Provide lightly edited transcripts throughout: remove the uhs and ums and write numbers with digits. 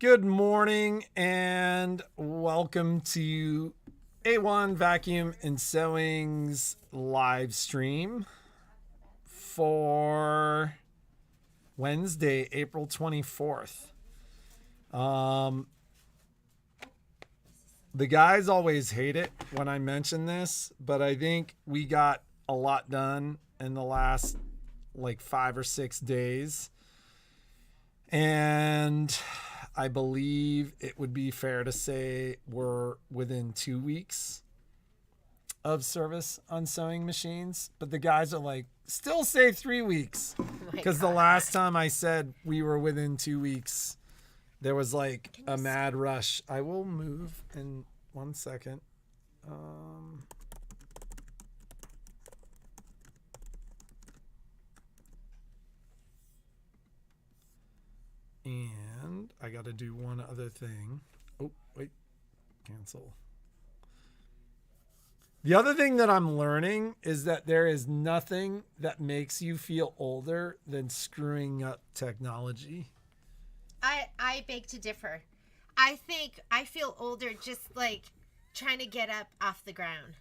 Good morning and welcome to A1 Vacuum and Sewing's live stream for Wednesday, April 24th. The guys always hate it when I mention this, but I think we got a lot done in the last 5 or 6 days. And I believe it would be fair to say we're within 2 weeks of service on sewing machines, but the guys are like, still say 3 weeks. Because the last time I said we were within 2 weeks, there was a mad rush. I will move in 1 second. And I got to do one other thing. Oh, wait. Cancel. The other thing that I'm learning is that there is nothing that makes you feel older than screwing up technology. I beg to differ. I think I feel older just trying to get up off the ground.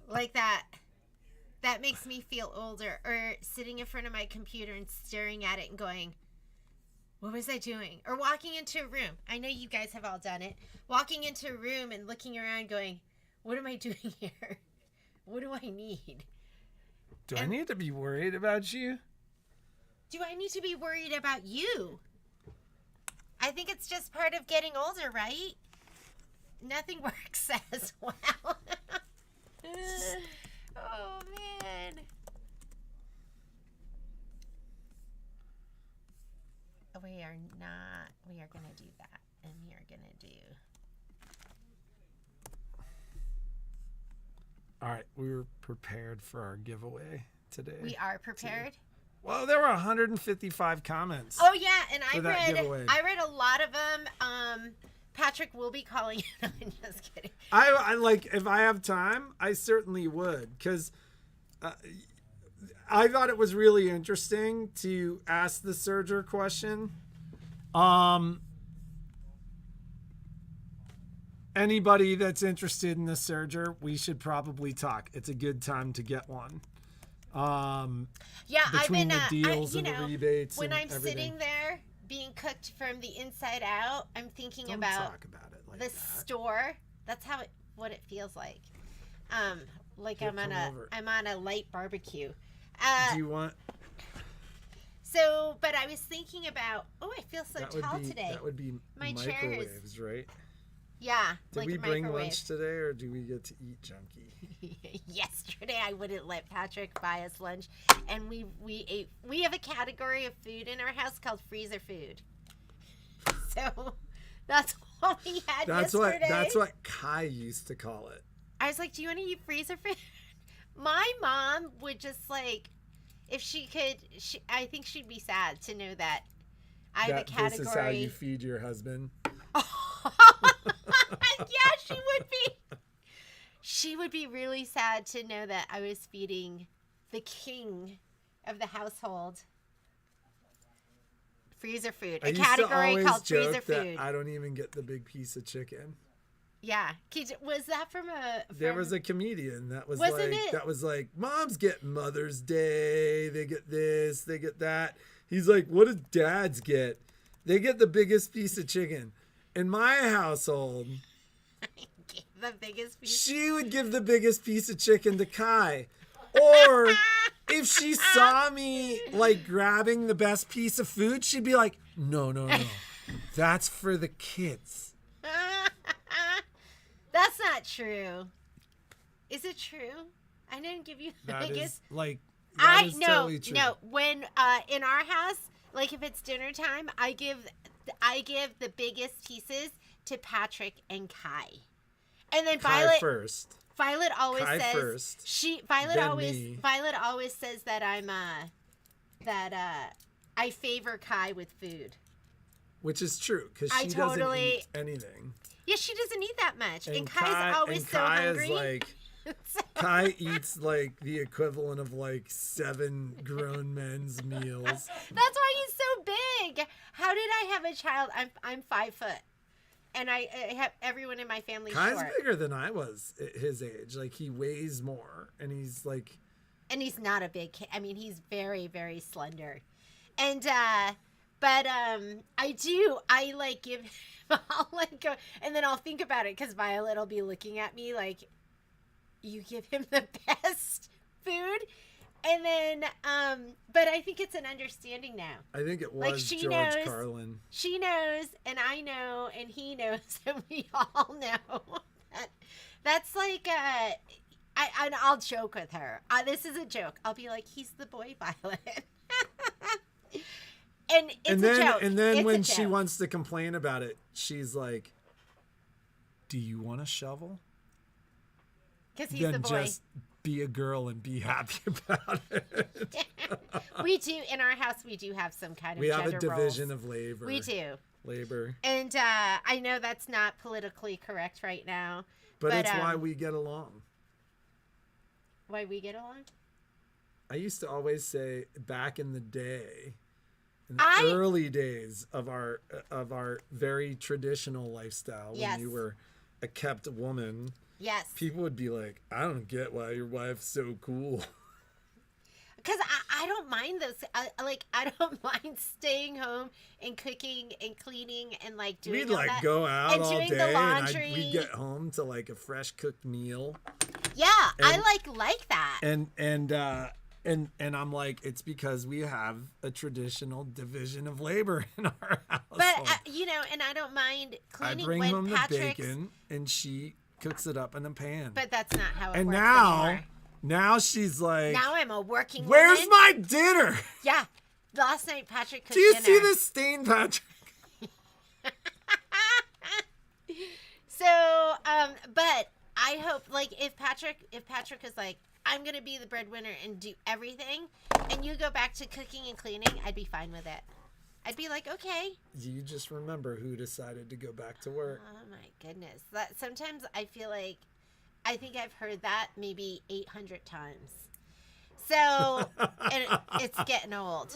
Like that. That makes me feel older. Or sitting in front of my computer and staring at it and going, what was I doing? Or walking into a room. I know you guys have all done it. Walking into a room and looking around going, what am I doing here? What do I need? I need to be worried about you? Do I need to be worried about you? I think it's just part of getting older, right? Nothing works as well. Oh, man. We are going to do that. And we are going to do. All right. We were prepared for our giveaway today. We are prepared? Well, there were 155 comments. Oh, yeah. And I read a lot of them. Patrick will be calling you. I'm just kidding. I if I have time, I certainly would, because I thought it was really interesting to ask the serger question. Anybody that's interested in the serger, we should probably talk. It's a good time to get one. Yeah, between the deals and the rebates. When I'm everything. Sitting there being cooked from the inside out, I'm thinking Don't about talk about it like the that. Store. That's what it feels like. Here, I'm on a light barbecue. Do you want? So, but I was thinking about. Oh, I feel so tall today. That would be my microwaves, chair right? Yeah. Did we bring lunch today, or do we get to eat junky? Yesterday, I wouldn't let Patrick buy us lunch, and we ate. We have a category of food in our house called freezer food. So that's what we had yesterday. That's what Kai used to call it. I was like, "Do you want to eat freezer food?" My mom would just if she could. I think she'd be sad to know that I have a category. This is how you feed your husband. Yeah, she would be. She would be really sad to know that I was feeding the king of the household freezer food. A category called freezer food. I don't even get the big piece of chicken. Yeah. Was that from there was a comedian that was it? Moms get Mother's Day. They get this. They get that. He's like, what do dads get? They get the biggest piece of chicken. In my household, the biggest piece. She would give the biggest piece of chicken to Kai. Or if she saw me grabbing the best piece of food, she'd be like, no. That's for the kids. That's not true. Is it true? I didn't give you the biggest. That is totally true. No, when in our house, if it's dinner time, I give the biggest pieces to Patrick and Kai. And then Kai first. Violet always Kai says first, Violet always says that I favor Kai with food. Which is true, because she doesn't eat anything. Yeah, she doesn't eat that much. And Kai's always so hungry. Kai eats the equivalent of 7 grown men's meals. That's why he's so big. how did I have a child? I'm 5 foot, and I have everyone in my family Kai's short. bigger than I was at his age. Like, he weighs more, and he's like, And he's not a big kid. I mean, he's very, very slender. And but I like give I'll like go, and then I'll think about it because Violet will be looking at me like, you give him the best food. And then but I think it's an understanding now. I think it was Like, she George knows. Carlin. She knows, and I know, and he knows, and we all know. That's like I'll joke with her. This is a joke. I'll be like, he's the boy, Violet. And it's a joke. And then It's when a she joke. wants to complain about it, she's like, do you want a shovel? Because he's Then the boy. just be a girl and be happy about it. We do, in our house, we do have some kind of We have a gender division roles. of labor. We do. Labor. And I know that's not politically correct right now. But it's why we get along. Why we get along? I used to always say, back in the day, in the I- early days of our very traditional lifestyle, Yes. when you were a kept woman, Yes. people would be like, I don't get why your wife's so cool. Because I don't mind those. I don't mind staying home and cooking and cleaning and like doing We'd all like that. go out and all doing day, the and laundry. we'd get home to like a fresh cooked meal. Yeah, I like that. And I'm like, it's because we have a traditional division of labor in our house. But and I don't mind I cleaning bring when home the Patrick's. bacon, and she cooks it up in a pan. But that's not how it and works now, anymore. now she's like, Now I'm a working where's woman. my dinner? Yeah. Last night Patrick cooked Do you dinner. see this stain, Patrick? So, but I hope, like, if Patrick is like, I'm gonna be the breadwinner and do everything, and you go back to cooking and cleaning, I'd be fine with it. I'd be like, okay. You just remember who decided to go back to work. Oh my goodness. That sometimes I feel like I think I've heard that maybe 800 times. So and it's getting old.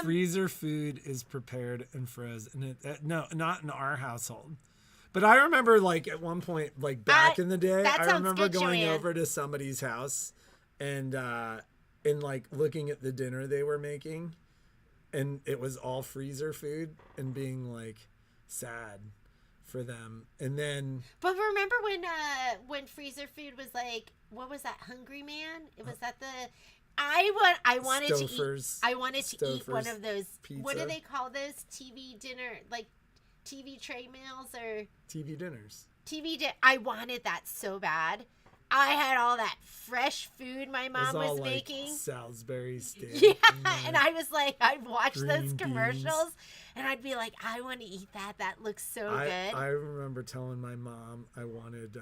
Freezer food is prepared and frozen. No, not in our household. But I remember, like, at one point, like, back in the day, that I sounds remember good, going Joanne. over to somebody's house and like looking at the dinner they were making, and it was all freezer food, and being like sad for them. And then But remember when freezer food was like, what was that, Hungry Man? It was that the I wanted to eat. Stouffer's- I wanted to eat one Stouffer's of those. What do pizza. they call those TV dinner, like TV tray meals or TV dinners. I wanted that so bad. I had all that fresh food my It mom all was like making. Salisbury steak. Yeah, and, and I was like, I'd watch those green commercials, beans. and I'd be like, I want to eat that. That looks so I good. remember telling my mom I wanted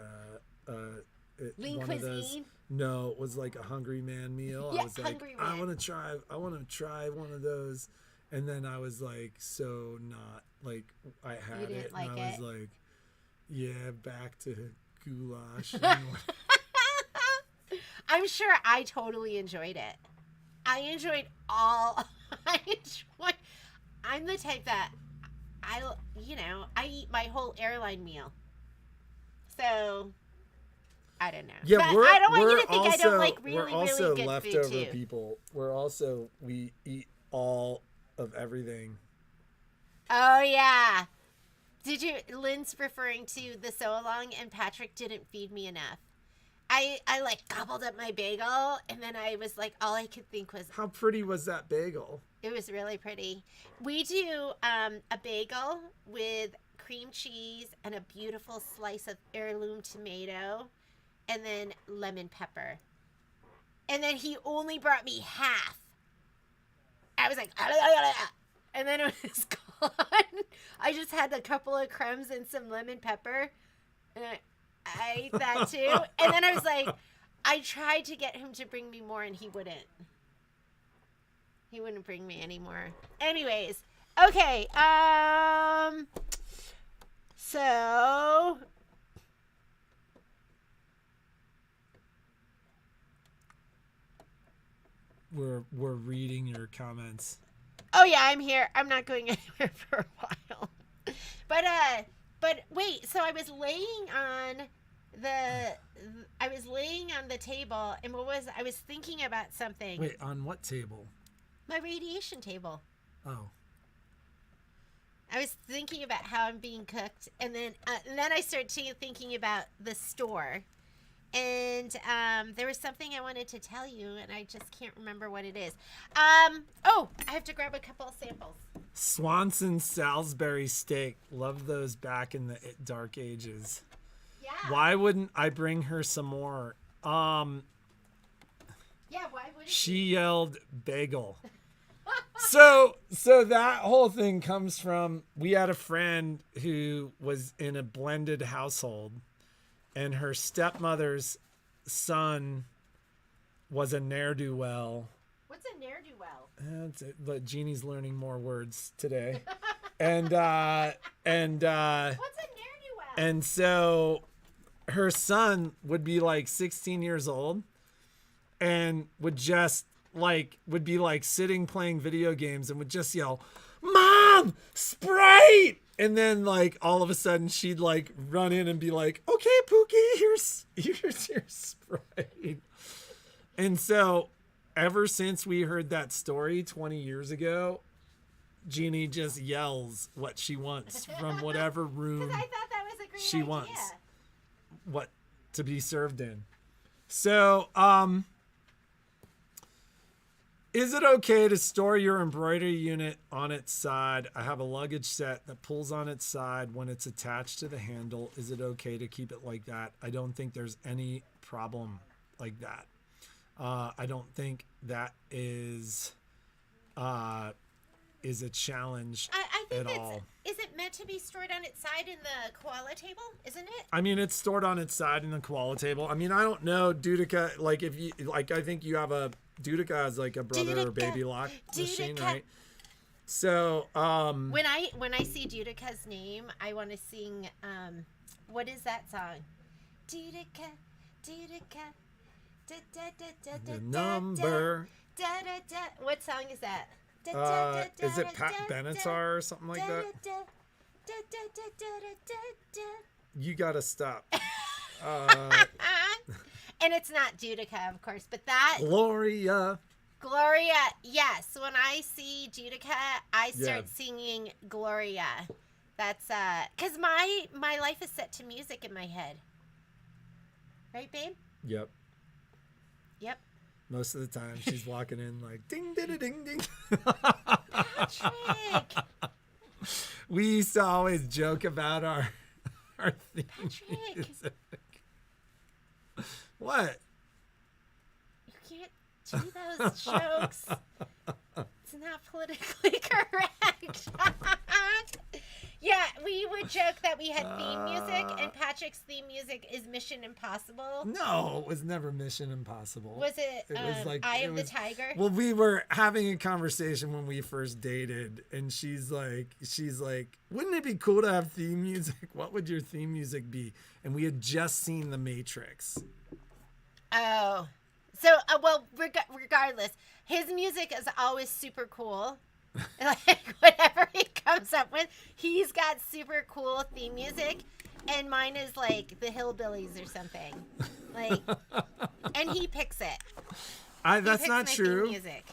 Lean one of those. cuisine? No, it was like a Hungry Man meal. Yeah, I was like, Hungry I Man. want to try one of those. And then I was like, so not like I had didn't it, like and I was it? like, yeah, back to goulash. I'm sure I totally enjoyed it. I enjoyed all. I'm the type that I eat my whole airline meal. So I don't know. Yeah, But we're, I don't want we're you to think also, I don't like we're really, also really good leftover food too. people. We eat all of everything. Oh yeah. Did you? Lynn's referring to the so along, and Patrick didn't feed me enough. I like gobbled up my bagel, and then I was like, all I could think was, How pretty was that bagel? it was really pretty. We do a bagel with cream cheese and a beautiful slice of heirloom tomato, and then lemon pepper. And then he only brought me half. I was like, and then it was gone. I just had a couple of crumbs and some lemon pepper, and I ate that too. And then I was like, I tried to get him to bring me more, and he wouldn't. He wouldn't bring me any more. Anyways, okay. So We're reading your comments. Oh yeah, I'm here. I'm not going anywhere for a while. But wait. So I was laying on the table, and I was thinking about something. Wait, on what table? My radiation table. Oh. I was thinking about how I'm being cooked, and then I started thinking about the store, and there was something I wanted to tell you, and I just can't remember what it is. Oh, I have to grab a couple of samples. Swanson Salisbury steak. Love those back in the dark ages. Yeah. Why wouldn't I bring her some more? Yeah, why wouldn't She yelled bagel. So that whole thing comes from, we had a friend who was in a blended household, and her stepmother's son was a ne'er-do-well. What's a ne'er-do-well? That's it. But Jeannie's learning more words today. And what's a ne'er-do-well? And so her son would be like 16 years old and would be like sitting playing video games and would just yell, "Mom, Sprite!" And then like all of a sudden she'd like run in and be like, "Okay, Pookie, here's your Sprite." And so ever since we heard that story 20 years ago, Jeannie just yells what she wants from whatever room Because I thought that was a great she idea. wants what to be served in. So, is it okay to store your embroidery unit on its side? I have a luggage set that pulls on its side when it's attached to the handle. Is it okay to keep it like that? I don't think there's any problem like that. I don't think that is a challenge I think at all. Is it meant to be stored on its side in the koala table? Isn't it? I mean, it's stored on its side in the koala table. I mean, I don't know, Dudica, like if you, like, I think you have Dudica has like a brother or baby lock machine, right? So, when I see Dudica's name, I want to sing, what is that song? Dudica, Dudica, da da da da da the number. da da da. What song is that? Is it Pat Benatar or something like that? You gotta stop. And it's not Judica, of course, but that Gloria. Yes. When I see Judica, I start singing Gloria. That's because my life is set to music in my head. Right, babe? Yep. Yep. Most of the time, she's walking in like ding, ding, ding, ding. Patrick. We used to always joke about our theme Patrick. music. What? You can't do those jokes. It's not politically correct. Yeah, we would joke that we had theme music, and Patrick's theme music is Mission Impossible. No, it was never Mission Impossible. Was it, was like, Eye of the Tiger? Well, we were having a conversation when we first dated, and she's like, wouldn't it be cool to have theme music? What would your theme music be? And we had just seen The Matrix. Oh. So, regardless, his music is always super cool. Like, whatever he comes up with, he's got super cool theme music, and mine is like the Hillbillies or something. Like, and he picks it. That's not true. Music.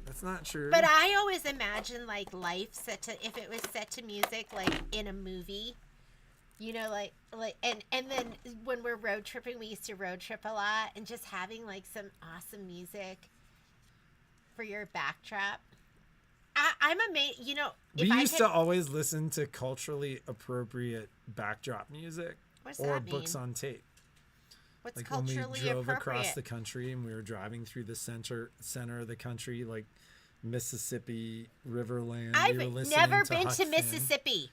That's not true. But I always imagine like life if it was set to music, like in a movie. You know, like, and then when we're road tripping, we used to road trip a lot, and just having like some awesome music for your backdrop. I'm amazed. You know, we used to always listen to culturally appropriate backdrop music or books on tape. What's like culturally when we drove appropriate? Across the country and we were driving through the center of the country, like Mississippi, Riverland. I've never been Huck to Finn. Mississippi.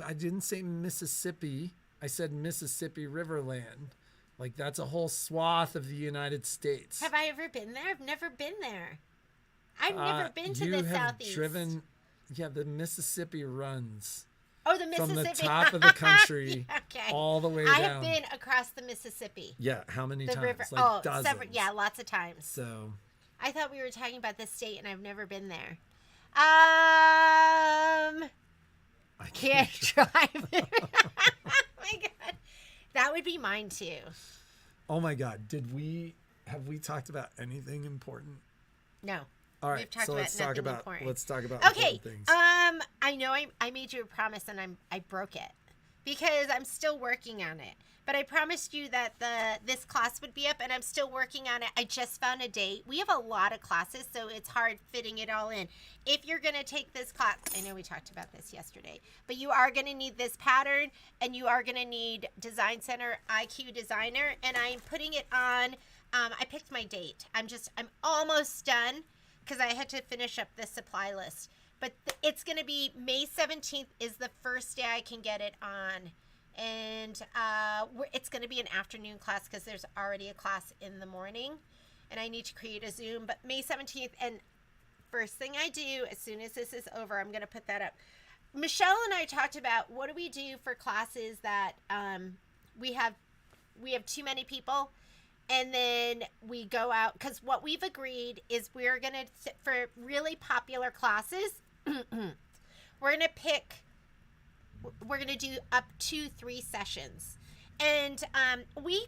I didn't say Mississippi. I said Mississippi Riverland. Like that's a whole swath of the United States. Have I ever been there? I've never been there. I've never been to the Southeast. The Mississippi runs. Oh, the Mississippi. From the top of the country okay. all the way down. I have been across the Mississippi. Yeah, how many times? River. Like dozens. Lots of times. So I thought we were talking about the state, and I've never been there. I Can't drive. Oh my God. That would be mine too. Oh my God. Have we talked about anything important? No. All right. We've talked So about let's talk nothing about important. Okay. important things. I know I made you a promise and I broke it because I'm still working on it. But I promised you that this class would be up, and I'm still working on it. I just found a date. We have a lot of classes, so it's hard fitting it all in. If you're going to take this class, I know we talked about this yesterday, but you are going to need this pattern, and you are going to need Design Center IQ Designer, and I'm putting it on. I picked my date. I'm almost done because I had to finish up the supply list. But it's going to be May 17th is the first day I can get it on. And it's going to be an afternoon class because there's already a class in the morning. And I need to create a Zoom. But May 17th, and first thing I do, as soon as this is over, I'm going to put that up. Michelle and I talked about what do we do for classes that we have too many people. And then we go out, because what we've agreed is we're going to, for really popular classes, we're going to do up to 3 sessions. And we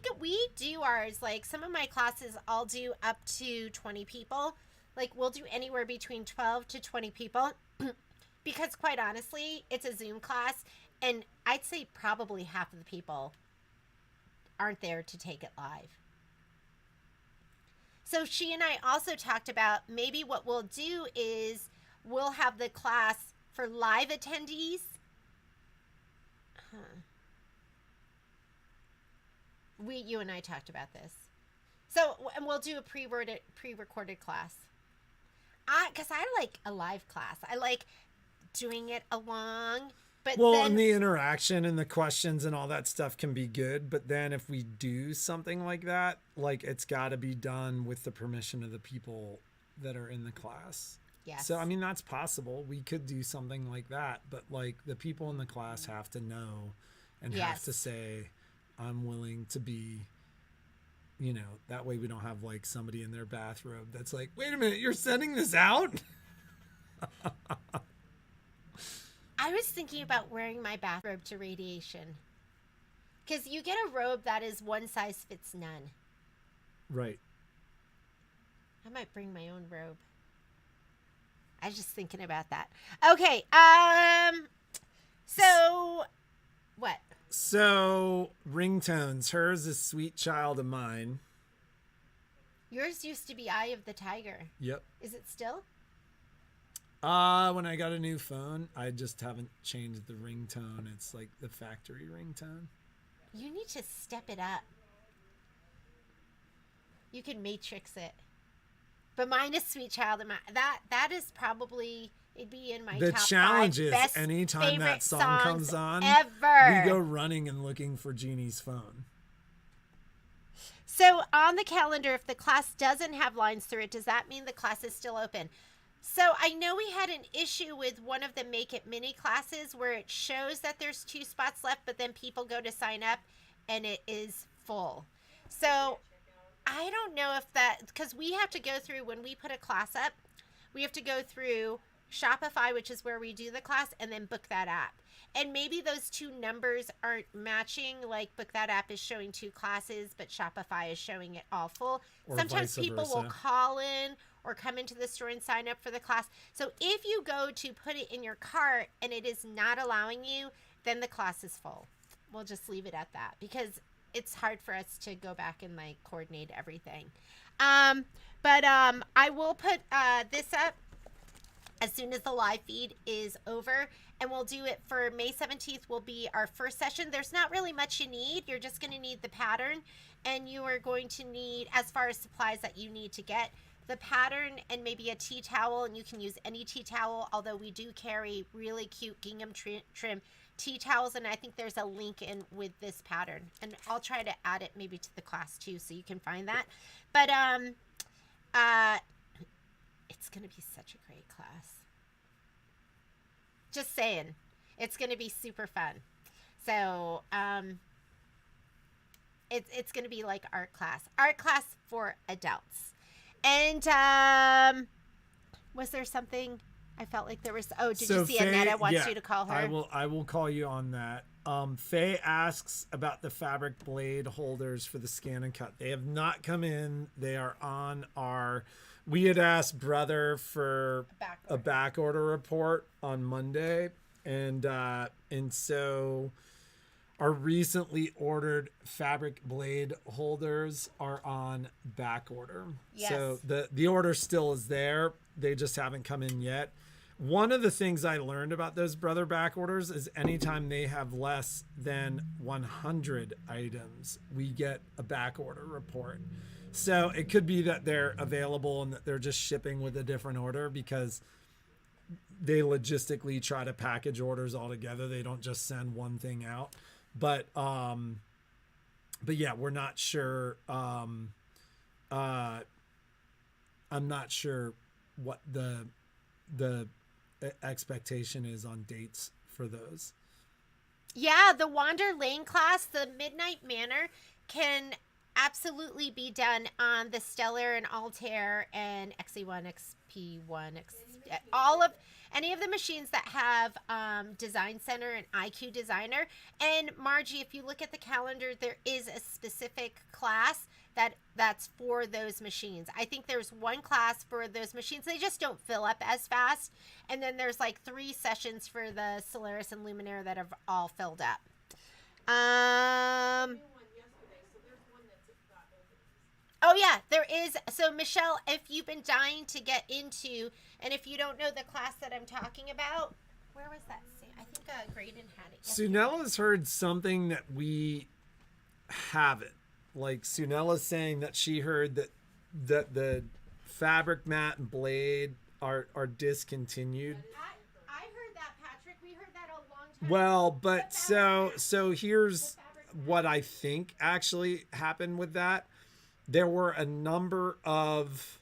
do ours, like some of my classes I'll do up to 20 people. Like we'll do anywhere between 12 to 20 people because quite honestly, it's a Zoom class and I'd say probably half of the people aren't there to take it live. So she and I also talked about maybe what we'll do is we'll have the class for live attendees. You and I talked about this. So, and we'll do a pre-recorded class. Because I like a live class. I like doing it along. But and the interaction and the questions and all that stuff can be good. But then if we do something like that, like it's got to be done with the permission of the people that are in the class. Yes. So, I mean, that's possible. We could do something like that. But like the people in the class have to know and have to say, I'm willing to be, that way we don't have like somebody in their bathrobe that's like, wait a minute, you're sending this out? I was thinking about wearing my bathrobe to radiation. Because you get a robe that is one size fits none. Right. I might bring my own robe. I was just thinking about that. Okay. So, what? So, ringtones. Hers is Sweet Child of Mine. Yours used to be Eye of the Tiger. Yep. Is it still? When I got a new phone, I just haven't changed the ringtone. It's like the factory ringtone. You need to step it up. You can matrix it. But mine is Sweet Child of Mine. That is probably, it'd be in my the top challenge 5 is best anytime that song comes on, ever. we go running and looking for Jeannie's phone. So on the calendar, if the class doesn't have lines through it, does that mean the class is still open? So I know we had an issue with one of the Make It Mini classes where it shows that there's 2 spots left, but then people go to sign up and it is full. So I don't know if that, because we have to go through, when we put a class up, we have to go through Shopify, which is where we do the class, and then Book That App. And maybe those 2 numbers aren't matching, like Book That App is showing 2 classes, but Shopify is showing it all full. Or Sometimes vice people versa. will call in or come into the store and sign up for the class. So if you go to put it in your cart and it is not allowing you, then the class is full. We'll just leave it at that because it's hard for us to go back and like coordinate everything. But I will put this up as soon as the live feed is over, and we'll do it for May 17th will be our first session. There's not really much you need. You're just going to need the pattern, and you are going to need, as far as supplies that you need to get, the pattern and maybe a tea towel, and you can use any tea towel, although we do carry really cute gingham trim tea towels, and I think there's a link in with this pattern, and I'll try to add it maybe to the class too so you can find that. But it's going to be such a great class. Just saying. It's going to be super fun. So, it's going to be like art class for adults. And was there something I felt like there was. Oh, did So you see Faye, Annetta wants yeah, you to call her? I will call you on that. Faye asks about the fabric blade holders for the scan and cut. They have not come in. They are on our. We had asked brother for a back order report on Monday, and so our recently ordered fabric blade holders are on back order. Yes. So the order still is there. They just haven't come in yet. One of the things I learned about those brother back orders is anytime they have less than 100 items, we get a back order report. So it could be that they're available and that they're just shipping with a different order because they logistically try to package orders all together. They don't just send one thing out. But yeah, we're not sure. I'm not sure what the expectation is on dates for those. Yeah, the Wander Lane class, the Midnight Manor, can absolutely be done on the Stellar and Altair and XE1, XP1, all of any of the machines that have Design Center and IQ Designer. And Margie, if you look at the calendar, there is a specific class that's for those machines. I think there's one class for those machines. They just don't fill up as fast. And then there's like 3 sessions for the Solaris and Luminaire that have all filled up. Oh yeah, there is. So Michelle, if you've been dying to get into, and if you don't know the class that I'm talking about, where was that? I think Graydon had it. Sunella's heard something that we haven't. Like Sunella's saying that she heard that the fabric mat and blade are discontinued. I heard that, Patrick. We heard that a long time Well, ago. but so here's what I think actually happened with that. There were a number of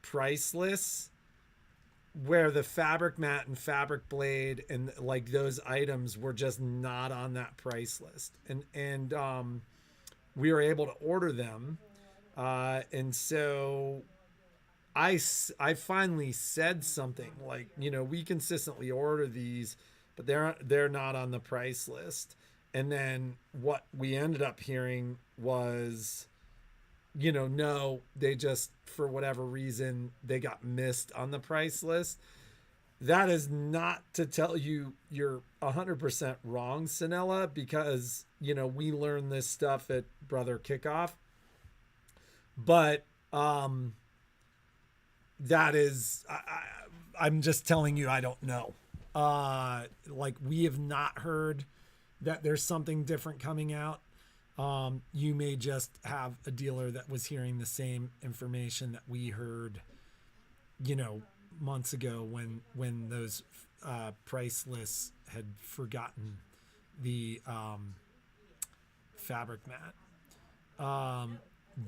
price lists where the fabric mat and fabric blade and like those items were just not on that price list, and we were able to order them, and so I finally said something like, we consistently order these, but they're not on the price list. And then what we ended up hearing was, no, they just, for whatever reason, they got missed on the price list. That is not to tell you you're 100% wrong, Sinella, because, we learn this stuff at Brother Kickoff. But that is, I'm just telling you, I don't know. Like, we have not heard that there's something different coming out. You may just have a dealer that was hearing the same information that we heard, months ago when those price lists had forgotten the fabric mat.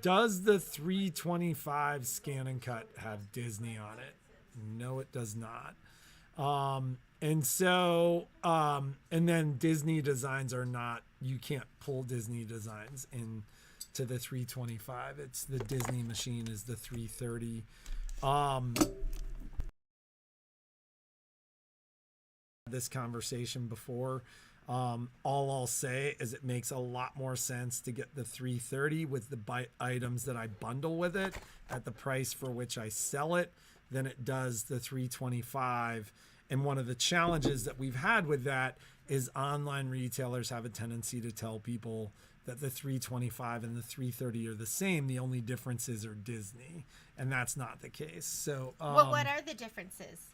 Does the 325 scan and cut have Disney on it? No, it does not. And so, and then Disney designs are not, you can't pull Disney designs into the 325. It's the Disney machine is the 330. This conversation before. All I'll say is it makes a lot more sense to get the 330 with the items that I bundle with it at the price for which I sell it than it does the 325. And one of the challenges that we've had with that is online retailers have a tendency to tell people that the 325 and the 330 are the same. The only differences are Disney, and that's not the case. So, what are the differences?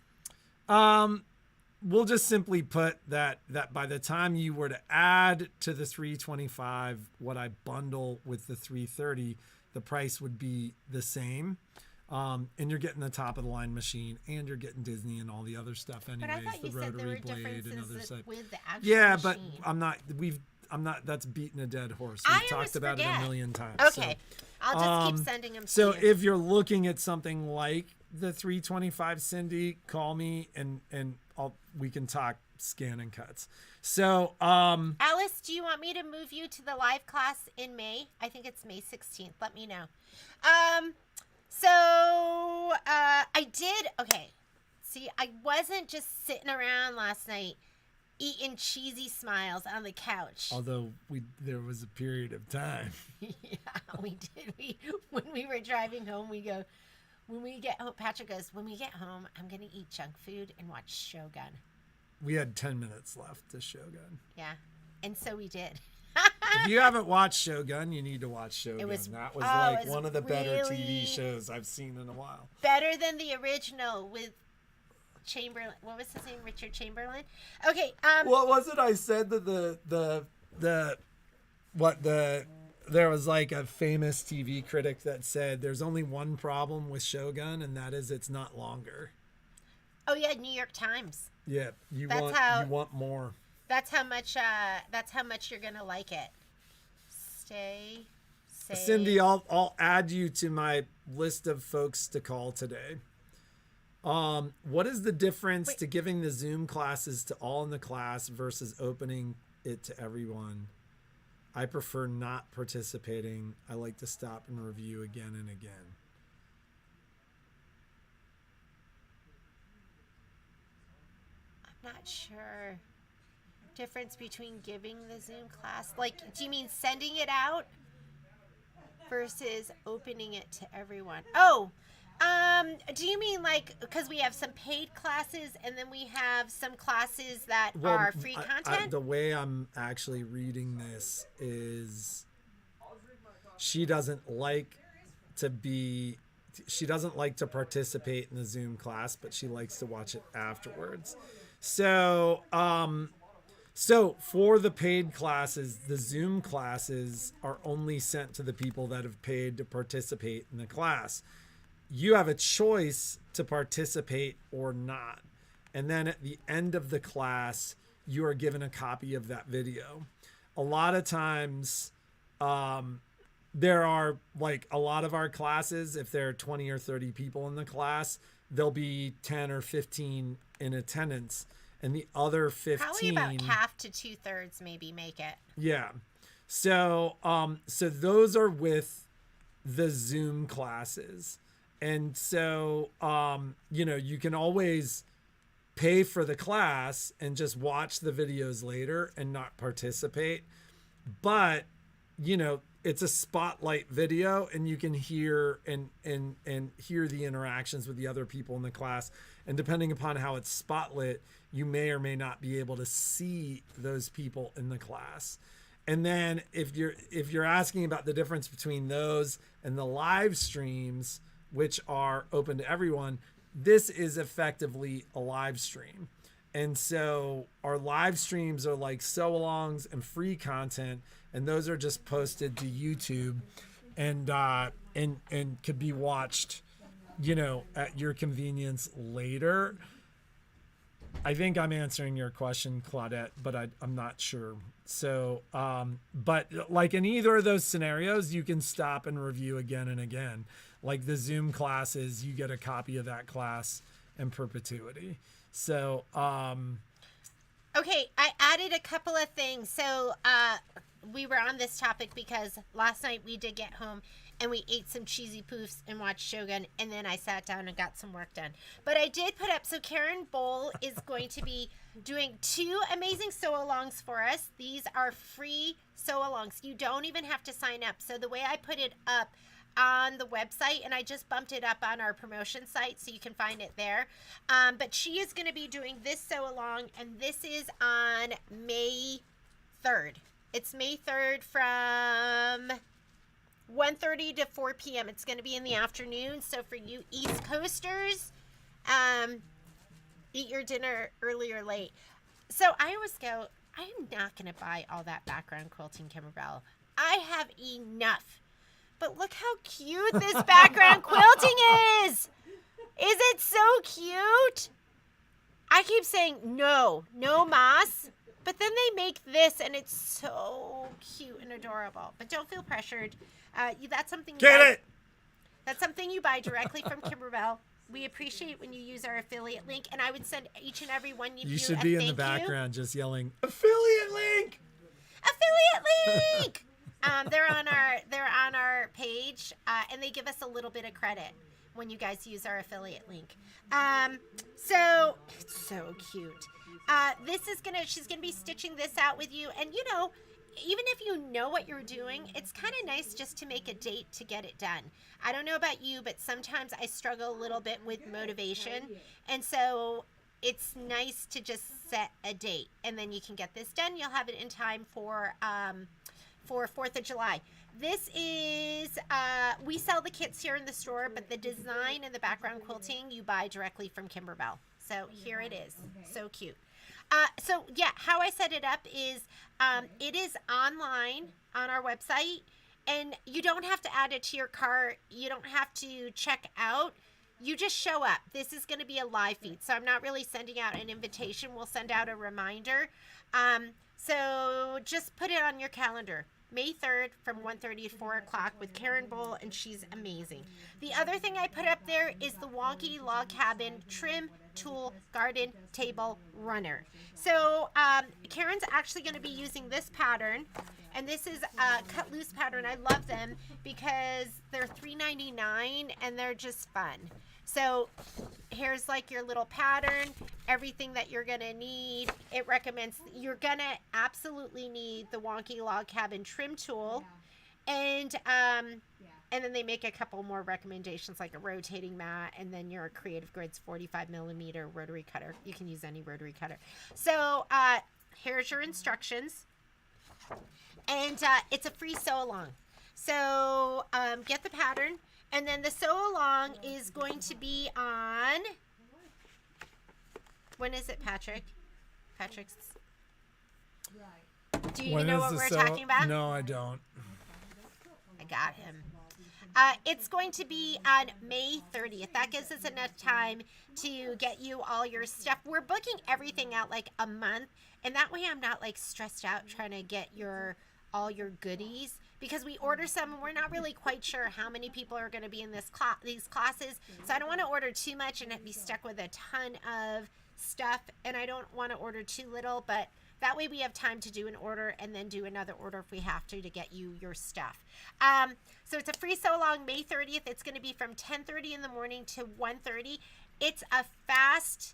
We'll just simply put that by the time you were to add to the 325 what I bundle with the 330, the price would be the same. And you're getting the top of the line machine, and you're getting Disney and all the other stuff anyways. But I thought the you said there were rotary blade and other stuff. with the actual Yeah, machine. but I'm not. That's beating a dead horse. I We've talked about it a million times. Okay, so, I'll just keep sending them. So to you. if you're looking at something like the 325 Cindy, call me and we can talk scan and cuts. So Alice, do you want me to move you to the live class in May? I think it's May 16th. Let me know. So I did. Okay, See, I wasn't just sitting around last night eating cheesy smiles on the couch. Although there was a period of time. Yeah, we did. When we were driving home, when we get home, Patrick goes, when we get home, I'm going to eat junk food and watch Shogun. We had 10 minutes left to Shogun. Yeah, and so we did. If you haven't watched Shogun, you need to watch Shogun. That was one of the better TV shows I've seen in a while. Better than the original with Chamberlain. What was his name? Richard Chamberlain. Okay. What was it? I said that there was like a famous TV critic that said there's only one problem with Shogun, and that is it's not longer. Oh yeah, New York Times. Yeah, you want more. That's how much you're gonna like it. Stay safe. Cindy, I'll add you to my list of folks to call today. What is the difference to giving the Zoom classes to all in the class versus opening it to everyone? I prefer not participating. I like to stop and review again and again. I'm not sure. Difference between giving the Zoom class, like, do you mean sending it out versus opening it to everyone? Oh, do you mean like, because we have some paid classes and then we have some classes that are free content? The way I'm actually reading this is she doesn't like to participate in the Zoom class, but she likes to watch it afterwards. So for the paid classes, the Zoom classes are only sent to the people that have paid to participate in the class. You have a choice to participate or not. And then at the end of the class, you are given a copy of that video. A lot of times, there are like a lot of our classes, if there are 20 or 30 people in the class, there'll be 10 or 15 in attendance. And the other 15... Probably about half to 2/3 maybe make it. Yeah. So those are with the Zoom classes. And so, you can always pay for the class and just watch the videos later and not participate. But, it's a spotlight video and you can hear and hear the interactions with the other people in the class. And depending upon how it's spotlit, you may or may not be able to see those people in the class. And then if you're asking about the difference between those and the live streams, which are open to everyone, this is effectively a live stream. And so our live streams are like sew-alongs and free content, and those are just posted to YouTube and could be watched, at your convenience later. I think I'm answering your question, Claudette, but I'm not sure. So, but like in either of those scenarios, you can stop and review again and again. Like the Zoom classes, you get a copy of that class in perpetuity. So, okay, I added a couple of things. So, we were on this topic because last night we did get home and we ate some cheesy poofs and watched Shogun, and then I sat down and got some work done. But I did put up, so Karen Bowl is going to be doing 2 amazing sew-alongs for us. These are free sew-alongs. You don't even have to sign up. So the way I put it up on the website, and I just bumped it up on our promotion site so you can find it there. But she is going to be doing this sew-along, and this is on May 3rd. It's May 3rd from 1:30 to 4 p.m. It's going to be in the afternoon. So for you East Coasters, eat your dinner early or late. So I always go, I'm not going to buy all that background quilting, Kimberbell. I have enough. But look how cute this background quilting is. Is it so cute? I keep saying no moss. But then they make this, and it's so cute and adorable. But don't feel pressured. That's something. That's something you buy directly from Kimberbell. We appreciate when you use our affiliate link, and I would send each and every one of you. You should be in the background just yelling affiliate link. Affiliate link. They're on our page, and they give us a little bit of credit. when you guys use our affiliate link. So it's so cute. She's gonna be stitching this out with you, and you know, even if you know what you're doing, it's kind of nice just to make a date to get it done. I don't know about you, but sometimes I struggle a little bit with motivation, and so it's nice to just set a date, and then you can get this done. You'll have it in time for 4th of July. This is, we sell the kits here in the store, but the design and the background quilting you buy directly from Kimberbell. So here it is. So cute. So yeah, how I set it up is it is online on our website, and you don't have to add it to your cart. You don't have to check out. You just show up. This is going to be a live feed, so I'm not really sending out an invitation. We'll send out a reminder. So just put it on your calendar. May 3rd from 1:30 to 4 o'clock with Karen Bull, and she's amazing. The other thing I put up there is the Wonky Log Cabin Trim Tool Garden Table Runner. So Karen's actually going to be using this pattern, and this is a cut loose pattern. I love them because they're $3.99 and they're just fun. So here's like your little pattern, everything that you're going to need. It recommends, you're going to absolutely need the Wonky Log Cabin trim tool. And then they make a couple more recommendations, like a rotating mat, and then your Creative Grids 45mm rotary cutter. You can use any rotary cutter. So here's your instructions. And it's a free sew along. So get the pattern. And then the sew along is going to be on, when is it, Patrick? Patrick's. Do you know what we're talking about? No, I don't. I got him. It's going to be on May 30th. That gives us enough time to get you all your stuff. We're booking everything out like a month, and that way I'm not like stressed out trying to get all your goodies, because we order some and we're not really quite sure how many people are going to be in these classes. So I don't want to order too much and be stuck with a ton of stuff, and I don't want to order too little, but that way we have time to do an order and then do another order if we have to get you your stuff. So it's a free sew along May 30th. It's going to be from 10:30 in the morning to 1:30. It's a fast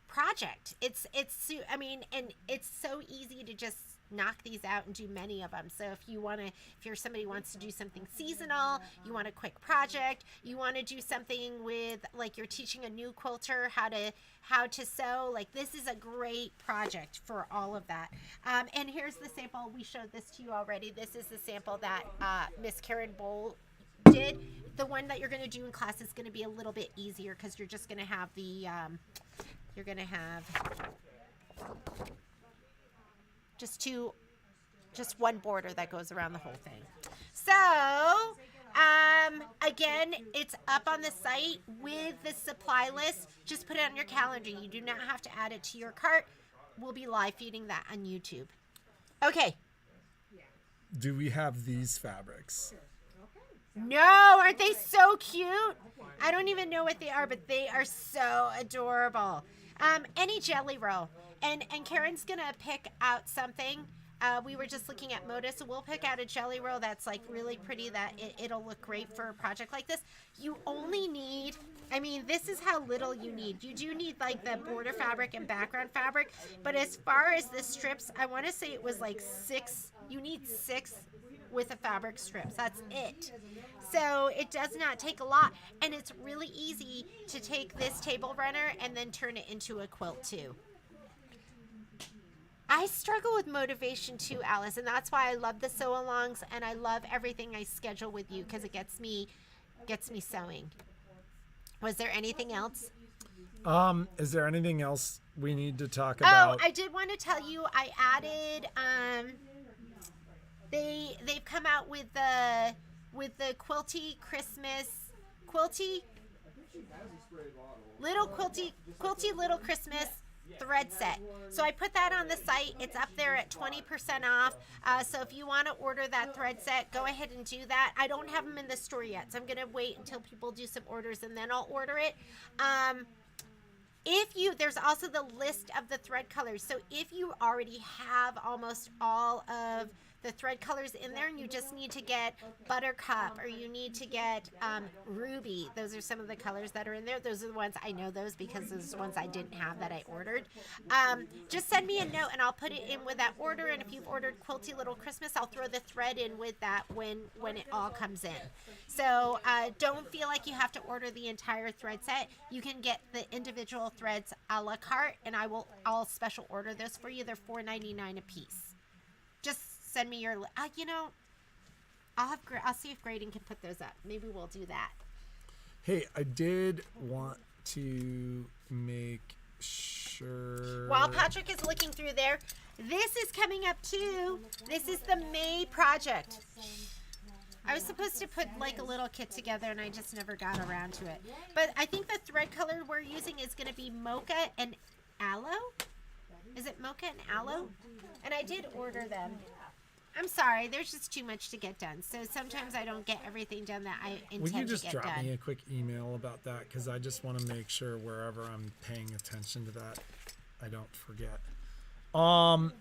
project. And it's so easy to just knock these out and do many of them. So if you're somebody who wants to do something seasonal, you want a quick project, you want to do something with, like, you're teaching a new quilter how to sew, like, this is a great project for all of that. And here's the sample. We showed this to you already. This is the sample that Miss Karen Bowl did. The one that you're going to do in class is going to be a little bit easier, because you're just going to have just one border that goes around the whole thing. So again, it's up on the site with the supply list. Just put it on your calendar. You do not have to add it to your cart. We'll be live feeding that on YouTube. Okay. Do we have these fabrics? No, aren't they so cute? I don't even know what they are, but they are so adorable. Any jelly roll. And Karen's going to pick out something. We were just looking at Moda, so we'll pick out a jelly roll that's like really pretty, that it'll look great for a project like this. You only need, this is how little you need. You do need like the border fabric and background fabric, but as far as the strips, I want to say it was like 6. You need 6 with the fabric strips. That's it. So it does not take a lot, and it's really easy to take this table runner and then turn it into a quilt too. I struggle with motivation too, Alice, and that's why I love the sew-alongs, and I love everything I schedule with you, because it gets me sewing. Was there anything else? Is there anything else we need to talk about? Oh, I did want to tell you, I added they've come out with the quilty little Christmas thread set. So I put that on the site. It's up there at 20% off. So if you want to order that thread set, go ahead and do that. I don't have them in the store yet, so I'm going to wait until people do some orders and then I'll order it. There's also the list of the thread colors. So if you already have almost all of the thread colors in there, and you just need to get buttercup, or you need to get ruby. Those are some of the colors that are in there. Those are the ones I know those because those are the ones I didn't have that I ordered. Just send me a note and I'll put it in with that order. And if you've ordered Quilty Little Christmas, I'll throw the thread in with that when it all comes in. So don't feel like you have to order the entire thread set. You can get the individual threads a la carte, and I'll special order those for you. They're $4.99 a piece. Just send me your, I'll see if Graydon can put those up. Maybe we'll do that. Hey, I did want to make sure. While Patrick is looking through there, this is coming up too. This is the May project. I was supposed to put like a little kit together and I just never got around to it. But I think the thread color we're using is going to be mocha and aloe. Is it mocha and aloe? And I did order them. I'm sorry, there's just too much to get done. So sometimes I don't get everything done that I intend to get done. Would you just drop me a quick email about that? Because I just want to make sure wherever I'm paying attention to that, I don't forget. And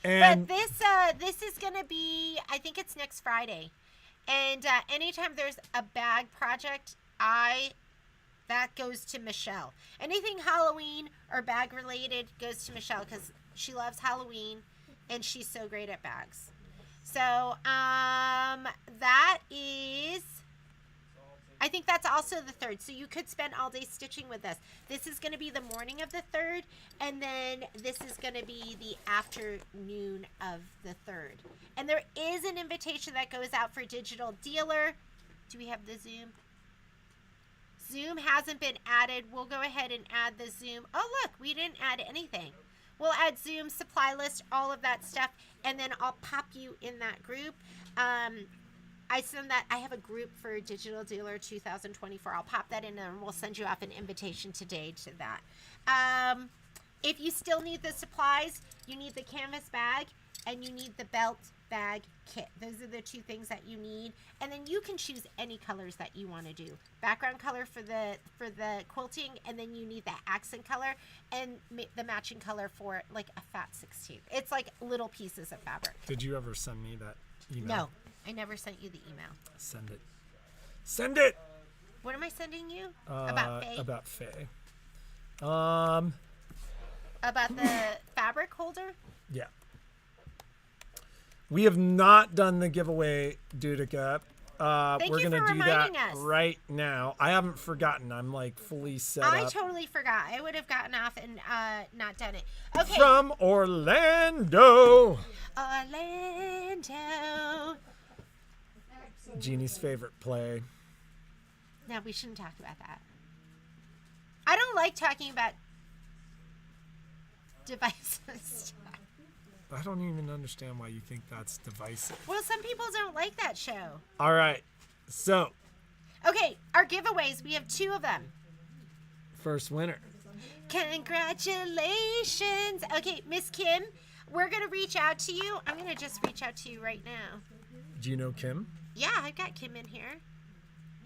but this is going to be, I think it's next Friday. And anytime there's a bag project, that goes to Michelle. Anything Halloween or bag related goes to Michelle because she loves Halloween and she's so great at bags. So that is, I think that's also the 3rd. So you could spend all day stitching with us. This is going to be the morning of the 3rd, and then this is going to be the afternoon of the 3rd. And there is an invitation that goes out for Digital Dealer. Do we have the Zoom? Zoom hasn't been added. We'll go ahead and add the Zoom. Oh, look, we didn't add anything. We'll add Zoom, supply list, all of that stuff, and then I'll pop you in that group. I have a group for Digital Dealer 2024. I'll pop that in and we'll send you off an invitation today to that. If you still need the supplies, you need the canvas bag and you need the belt bag kit. Those are the 2 things that you need. And then you can choose any colors that you want to do. Background color for the quilting, and then you need the accent color and the matching color for like a fat 16. It's like little pieces of fabric. did you ever send me that email? No, I never sent you the email. Send it. Send it! What am I sending you? About Faye? About Faye. About the fabric holder? Yeah. We have not done the giveaway, Dudica. We're you gonna for do that reminding us. right now. I haven't forgotten. I'm like fully set up. I totally forgot. I would have gotten off and not done it. Okay. From Orlando. Orlando. Jeannie's favorite play. No, we shouldn't talk about that. I don't like talking about devices. I don't even understand why you think that's divisive. Well, some people don't like that show. All right. So, Okay, our giveaways. We have 2 of them. first winner. Congratulations. Okay, Miss Kim, we're going to reach out to you. I'm going to just reach out to you right now. Do you know Kim? Yeah, I've got Kim in here.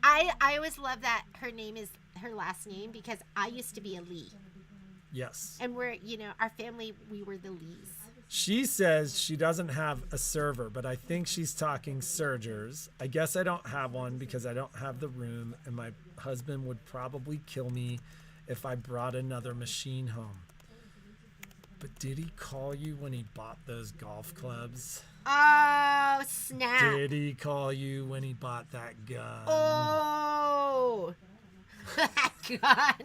I always love that her name is her last name because I used to be a Lee. Yes. And we're, our family, we were the Lees. She says she doesn't have a server, but I think she's talking sergers. I guess I don't have one because I don't have the room, and my husband would probably kill me if I brought another machine home. But did he call you when he bought those golf clubs? Oh, snap. Did he call you when he bought that gun? Oh. God.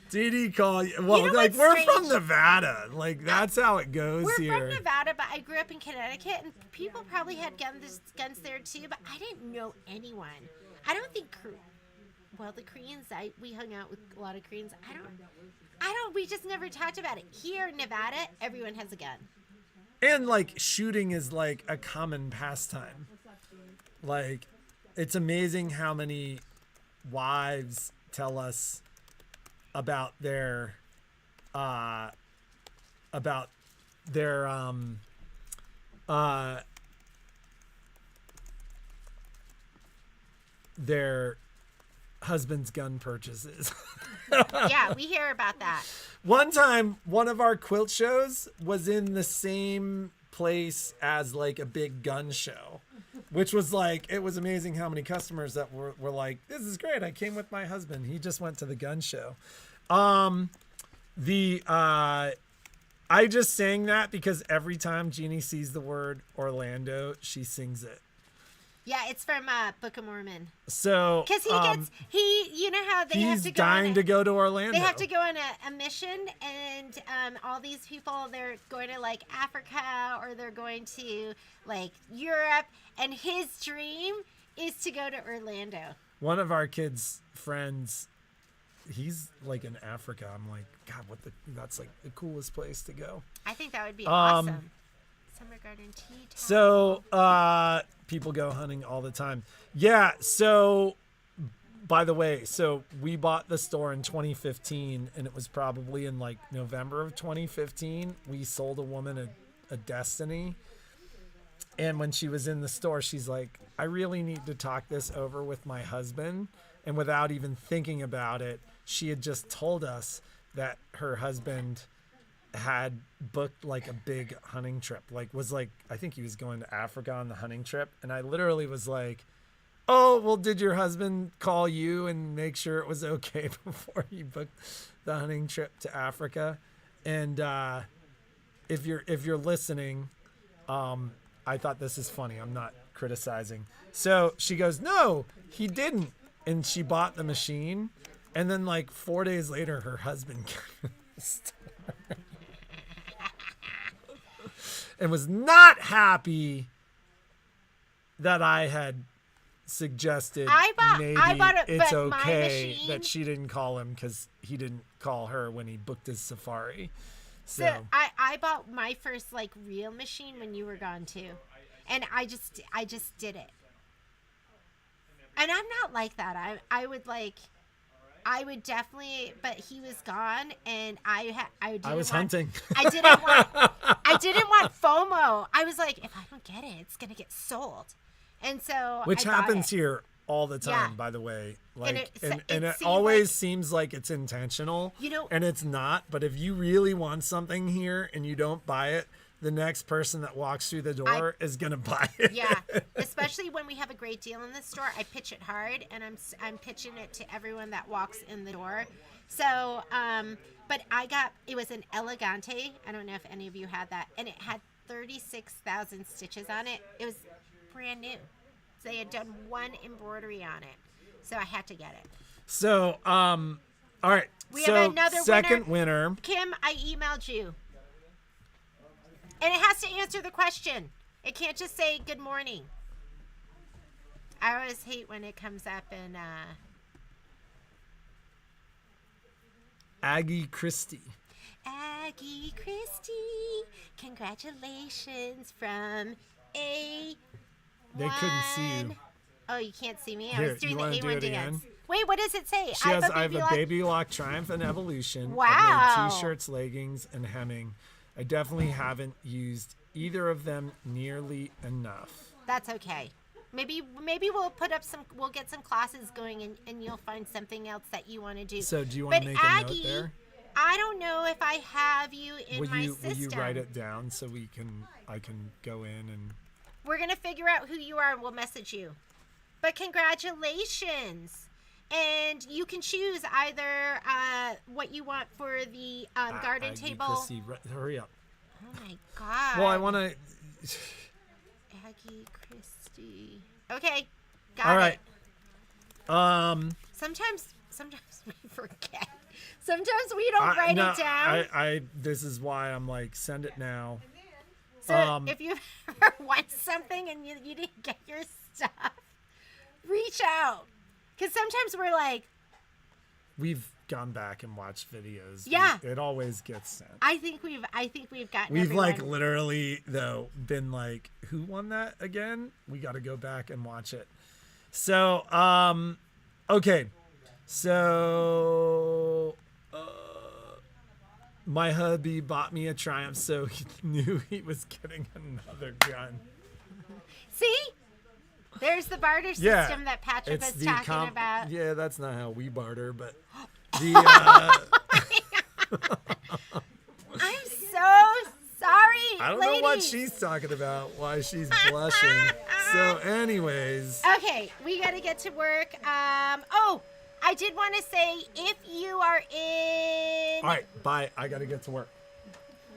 Did he call you? Well, know like, what's we're strange? from Nevada. Like, that's how it goes We're here. from Nevada, but I grew up in Connecticut, and people probably had guns there too, but I didn't know anyone. I don't think, the Koreans, we hung out with a lot of Koreans. We just never talked about it. Here in Nevada, everyone has a gun. And, like, shooting is, like, a common pastime. Like, it's amazing how many wives tell us about their husband's gun purchases. Yeah, we hear about that. One time, one of our quilt shows was in the same place as like a big gun show, which was like, it was amazing how many customers that were like, this is great. I came with my husband. He just went to the gun show. I just sang that because every time Jeannie sees the word Orlando, she sings it. Yeah, it's from Book of Mormon. So because you know how they have to go. He's dying to go to Orlando. They have to go on a mission, and all these people, they're going to like Africa or they're going to like Europe, and his dream is to go to Orlando. One of our kids' friends, he's like in Africa. I'm like, God, that's like the coolest place to go. I think that would be awesome. Summer Garden Tea Time. So, people go hunting all the time. Yeah. So, by the way, so we bought the store in 2015, and it was probably in like November of 2015. We sold a woman a Destiny. And when she was in the store, she's like, I really need to talk this over with my husband. And without even thinking about it, she had just told us that her husband had booked like a big hunting trip, I think he was going to Africa on the hunting trip. And I literally was like, oh, well, did your husband call you and make sure it was okay before you booked the hunting trip to Africa? And if you're listening, I thought this is funny. I'm not criticizing. So she goes, no, he didn't. And she bought the machine. And then like 4 days later, her husband came to the store and was not happy that I had suggested maybe it's okay that she didn't call him because he didn't call her when he booked his safari. So I bought my first like real machine when you were gone too, and I just did it. And I'm not like that. I would definitely, but he was gone, and I was hunting. I didn't want FOMO. I was like, if I don't get it, it's gonna get sold, and so which happens here all the time, by the way. Like, and it always seems like it's intentional, and it's not. But if you really want something here and you don't buy it, the next person that walks through the door is gonna buy it. Yeah, especially when we have a great deal in the store, I pitch it hard, and I'm pitching it to everyone that walks in the door. So, but it was an Elegante. I don't know if any of you had that, and it had 36,000 stitches on it. It was brand new. So they had done one embroidery on it, so I had to get it. So, all right. We have another second winner. Kim, I emailed you. And it has to answer the question. It can't just say good morning. I always hate when it comes up in Aggie Christie. Aggie Christie, congratulations from A1. They couldn't see you. Oh, you can't see me? Here, I was doing you the do A1 it dance. again? Wait, what does it say? I have a baby lock Triumph and Evolution. Wow. I made t-shirts, leggings, and hemming. I definitely haven't used either of them nearly enough. That's okay. Maybe we'll we'll get some classes going, and you'll find something else that you want to do. So do you want to make a note there? I don't know if I have you in my system. Will you write it down so I can go in and... We're going to figure out who you are and we'll message you. But congratulations. And you can choose either what you want for the garden table. Chrissy, hurry up. Oh my God. Well, I want to... Aggie Christie. Okay. Got it. All right. Sometimes we forget. Sometimes we don't write it down. This is why I'm like, send it now. So if you ever want something and you didn't get your stuff, reach out. Because sometimes we're like... We've gone back and watched videos. Yeah. It always gets sent. I think we've gotten We've everyone. like literally, though, been like, who won that again? We got to go back and watch it. So, okay. So... my hubby bought me a Triumph, so he knew he was getting another gun. See? There's the barter system that Patrick was talking about. Yeah, that's not how we barter, but the... I'm so sorry. I don't know what Ladies. she's talking about, why she's blushing. So, anyways. Okay, we got to get to work. Oh, I did want to say, if you are in... All right, bye. I got to get to work.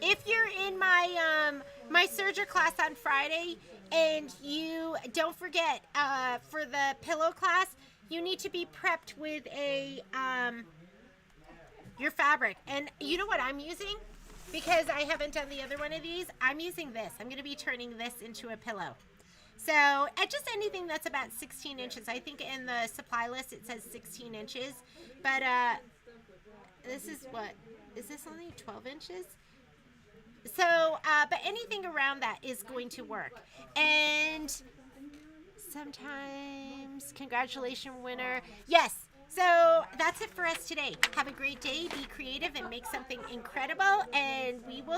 If you're in my my Surger class on Friday, and you don't forget, for the pillow class, you need to be prepped with a your fabric. And you know what I'm using? Because I haven't done the other one of these, I'm using this. I'm going to be turning this into a pillow. So, just anything that's about 16 inches. I think in the supply list it says 16 inches. But this is what? Is this only 12 inches? So, but anything around that is going to work. And sometimes, congratulations, winner. Yes. So that's it for us today. Have a great day. Be creative and make something incredible. And we will